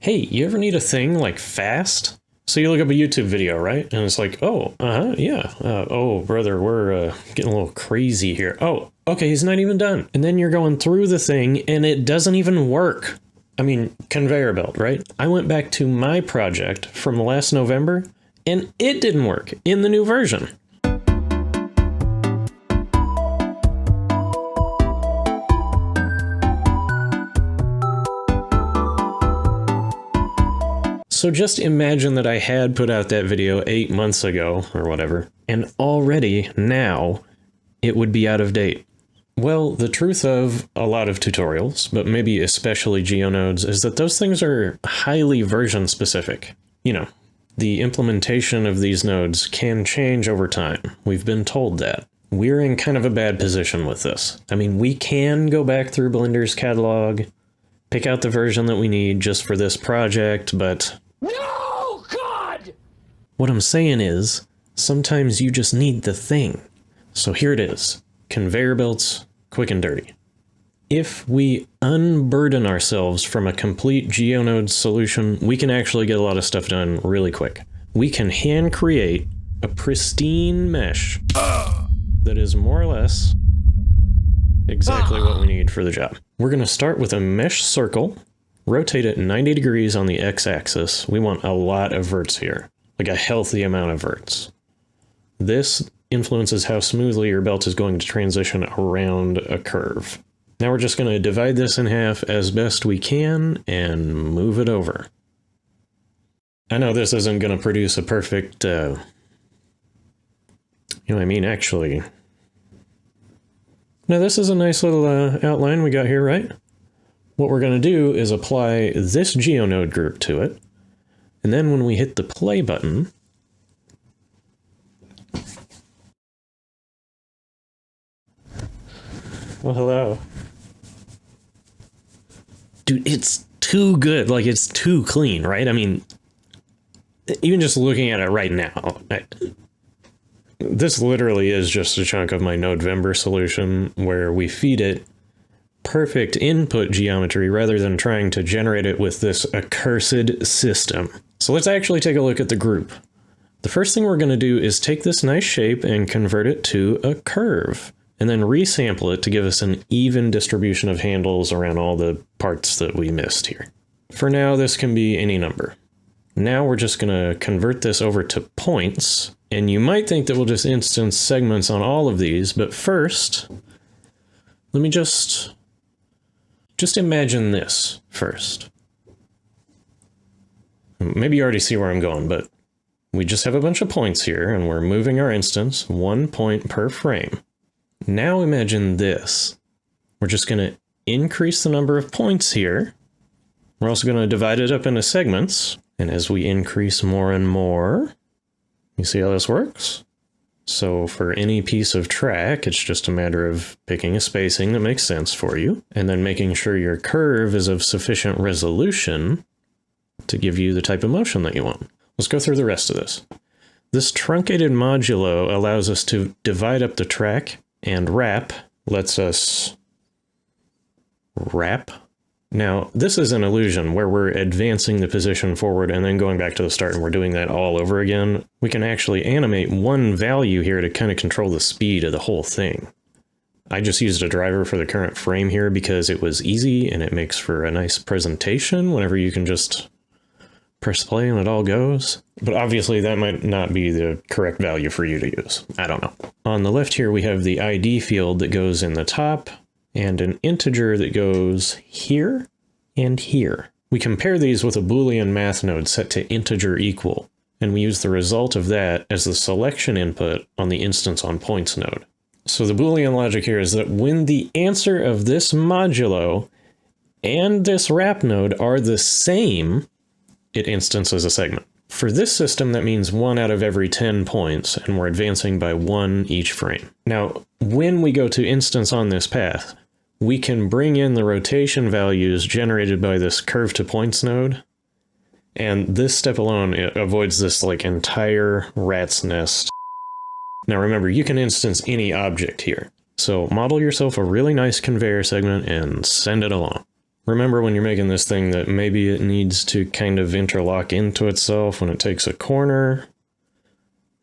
Hey, you ever need a thing like fast? So you look up a YouTube video, right? And it's like, oh, yeah. Oh, brother, we're getting a little crazy here. Oh, okay, he's not even done. And then you're going through the thing and it doesn't even work. I mean, conveyor belt, right? I went back to my project from last November and it didn't work in the new version. So just imagine that I had put out that video 8 months ago or whatever, and already now it would be out of date. Well, the truth of a lot of tutorials, but maybe especially GeoNodes, is that those things are highly version specific. You know, the implementation of these nodes can change over time. We've been told that. We're in kind of a bad position with this. I mean, we can go back through Blender's catalog, pick out the version that we need just for this project, but no, God! What I'm saying is, sometimes you just need the thing. So here it is. Conveyor belts, quick and dirty. If we unburden ourselves from a complete GeoNode solution, we can actually get a lot of stuff done really quick. We can hand create a pristine mesh that is more or less exactly what we need for the job. We're going to start with a mesh circle, rotate it 90 degrees on the x-axis. We want a lot of verts here, like a healthy amount of verts. This influences how smoothly your belt is going to transition around a curve. Now we're just going to divide this in half as best we can and move it over. I know this isn't going to produce a perfect, you know what I mean, actually. Now this is a nice little outline we got here, right? What we're going to do is apply this GeoNode group to it, and then when we hit the play button, well, hello. Dude, it's too good. Like, it's too clean, right? I mean, even just looking at it right now, this literally is just a chunk of my November solution where we feed it perfect input geometry rather than trying to generate it with this accursed system. So let's actually take a look at the group. The first thing we're going to do is take this nice shape and convert it to a curve, and then resample it to give us an even distribution of handles around all the parts that we missed here. For now, this can be any number. Now we're just going to convert this over to points, and you might think that we'll just instance segments on all of these, but first, let me just imagine this first. Maybe you already see where I'm going, but we just have a bunch of points here, and we're moving our instance 1 point per frame. Now imagine this. We're just going to increase the number of points here. We're also going to divide it up into segments, and as we increase more and more, you see how this works? So for any piece of track, it's just a matter of picking a spacing that makes sense for you, and then making sure your curve is of sufficient resolution to give you the type of motion that you want. Let's go through the rest of this. This truncated modulo allows us to divide up the track, and wrap lets us wrap. Now, this is an illusion where we're advancing the position forward and then going back to the start, and we're doing that all over again. We can actually animate one value here to kind of control the speed of the whole thing. I just used a driver for the current frame here because it was easy and it makes for a nice presentation whenever you can just press play and it all goes. But obviously that might not be the correct value for you to use. I don't know. On the left here, we have the ID field that goes in the top, and an integer that goes here and here. We compare these with a Boolean math node set to integer equal, and we use the result of that as the selection input on the instance on points node. So the Boolean logic here is that when the answer of this modulo and this wrap node are the same, it instances a segment. For this system, that means 1 out of every 10 points, and we're advancing by 1 each frame. Now, when we go to instance on this path, we can bring in the rotation values generated by this curve to points node, and this step alone avoids this like entire rat's nest. Now remember, you can instance any object here, so model yourself a really nice conveyor segment and send it along. Remember when you're making this thing that maybe it needs to kind of interlock into itself when it takes a corner.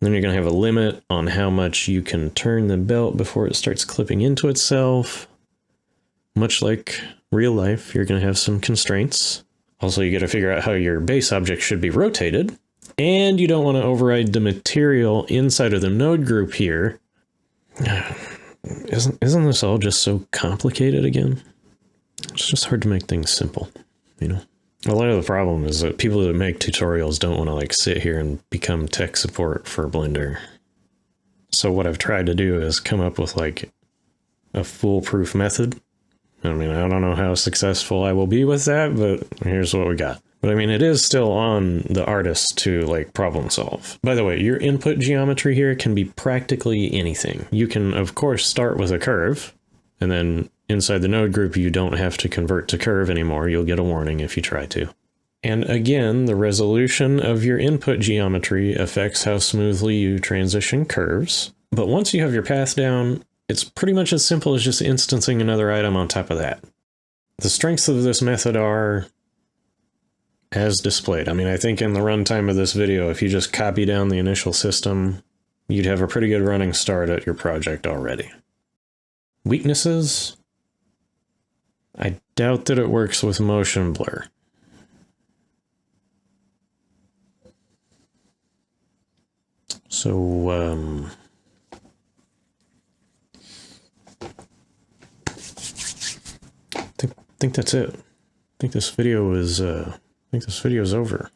Then you're going to have a limit on how much you can turn the belt before it starts clipping into itself. Much like real life, you're going to have some constraints. Also, you got to figure out how your base object should be rotated. And you don't want to override the material inside of the node group here. Isn't this all just so complicated again? It's just hard to make things simple, you know? A lot of the problem is that people that make tutorials don't want to like sit here and become tech support for Blender. So what I've tried to do is come up with like a foolproof method. I mean, I don't know how successful I will be with that, but here's what we got. But I mean, it is still on the artist to like problem solve. By the way, your input geometry here can be practically anything. You can, of course, start with a curve, and then inside the node group, you don't have to convert to curve anymore. You'll get a warning if you try to. And again, the resolution of your input geometry affects how smoothly you transition curves. But once you have your path down, it's pretty much as simple as just instancing another item on top of that. The strengths of this method are as displayed. I mean, I think in the runtime of this video, if you just copy down the initial system, you'd have a pretty good running start at your project already. Weaknesses? I doubt that it works with motion blur. So, I think that's it. I think this video is over.